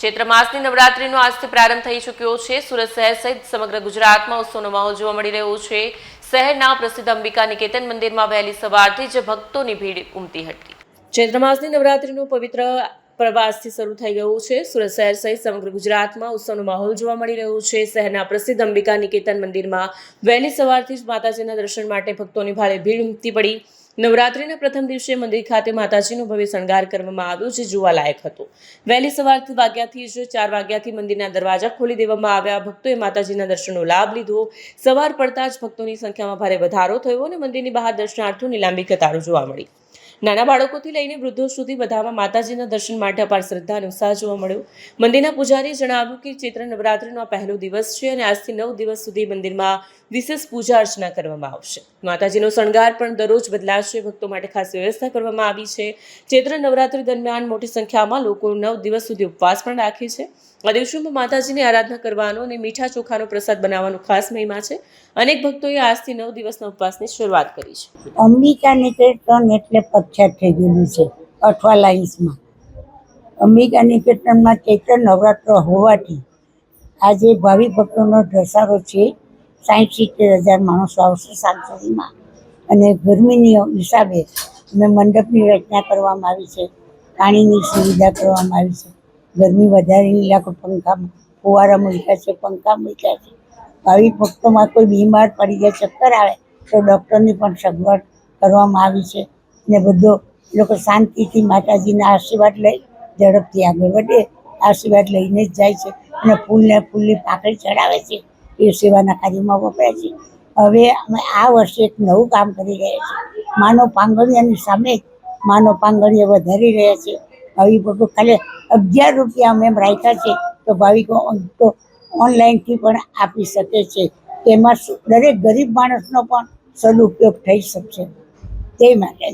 ચૈત્ર માસની નવરાત્રીનો આજથી પ્રારંભ થઈ ચૂક્યો છે। સુરત શહેર સહિત સમગ્ર ગુજરાતમાં ઉત્સવનો માહોલ જોવા મળી રહ્યો છે। શહેરના પ્રસિદ્ધ અંબિકા નિકેતન મંદિરમાં વહેલી સવારથી જ ભક્તોની ભીડ ઉમટી હતી। ચૈત્ર માસની નવરાત્રીનો પવિત્ર પ્રવાસથી શરૂ થઈ ગયો છે। સુરત શહેર સહિત સમગ્ર ગુજરાતમાં ઉત્સવનો માહોલ જોવા મળી રહ્યો છે। શહેરના પ્રસિદ્ધ અંબિકા નિકેતન મંદિરમાં વહેલી સવારથી જ માતાજીના દર્શન માટે ભક્તોની ભારે ભીડ ઉમટી પડી। નવરાત્રીના પ્રથમ દિવસે મંદિર ખાતે માતાજીનો ભવ્ય શણગાર કરવામાં આવ્યો, જે જોવાલાયક હતો। વહેલી સવારથી વાગ્યાથી જ 4 વાગ્યાથી મંદિરના દરવાજા ખોલી દેવામાં આવ્યા। ભક્તોએ માતાજીના દર્શનનો લાભ લીધો। સવાર પડતા જ ભક્તોની સંખ્યામાં ભારે વધારો થયો અને મંદિરની બહાર દર્શનાર્થીઓની લાંબી કતારો જોવા મળી। નાના બાળકોથી લઈને વૃદ્ધો સુધી બધામાં માતાજીના દર્શન માટે અપાર શ્રદ્ધા અને ઉત્સાહ જોવા મળ્યો। મંદિરના પૂજારીએ જણાવ્યું કે ચૈત્ર નવરાત્રીનો આ પહેલો દિવસ છે અને આજથી 9 દિવસ સુધી મંદિરમાં વિશેષ પૂજા અર્ચના કરવામાં આવશે। માતાજીનો શણગાર પણ દરરોજ બદલાશે। ભક્તો માટે ખાસ વ્યવસ્થા કરવામાં આવી છે। ચૈત્ર નવરાત્રી દરમિયાન મોટી સંખ્યામાં લોકો 9 દિવસ સુધી ઉપવાસ પણ રાખે છે। આ દિવસોમાં માતાજીની આરાધના કરવાનો અને મીઠા ચોખાનો પ્રસાદ બનાવવાનો ખાસ મહિમા છે। અનેક ભક્તોએ આજથી 9 દિવસના ઉપવાસની શરૂઆત કરી છે। અંબિકા નિકેતન એટલે પ્રખ્યાત થઈ ગયેલું છે અઠવા લાઇન્સમાં। અંબિકા નિકેતનમાં ચૈત્ર નવરાત્ર હોવાથી આજે ભાવિ ભક્તોનો ધસારો છે। 60-70 હજાર માણસો આવશે સાંજમાં અને ગરમીની હિસાબે અમે મંડપની રચના કરવામાં આવી છે। પાણીની સુવિધા કરવામાં આવી છે। ગરમી વધારેની લાખો પંખા ફુવારા મૂક્યા છે, પંખા મૂક્યા છે। ભાવિ ભક્તોમાં કોઈ બીમાર પડી જાય, ચક્કર આવે તો ડૉક્ટરની પણ સગવડ કરવામાં આવી છે અને બધો લોકો શાંતિથી માતાજીના આશીર્વાદ લઈ ઝડપથી આગળ વધે, આશીર્વાદ લઈને જ જાય છે અને ફૂલની પાંખડી ચડાવે છે। એ સેવાના કાર્યમાં વપરાય છે। હવે અમે આ વર્ષે એક નવું કામ કરી રહ્યા છીએ। માનવ પાંગળિયાની સામે જ માનવ પાંગળીઓ વધારી રહ્યા છે। ભાવિકો ખાલી 11 રૂપિયા અમે રાખ્યા છે તો ભાવિકો તો ઓનલાઈનથી પણ આપી શકે છે। તેમાં દરેક ગરીબ માણસનો પણ સદુપયોગ થઈ શકશે તે માટે।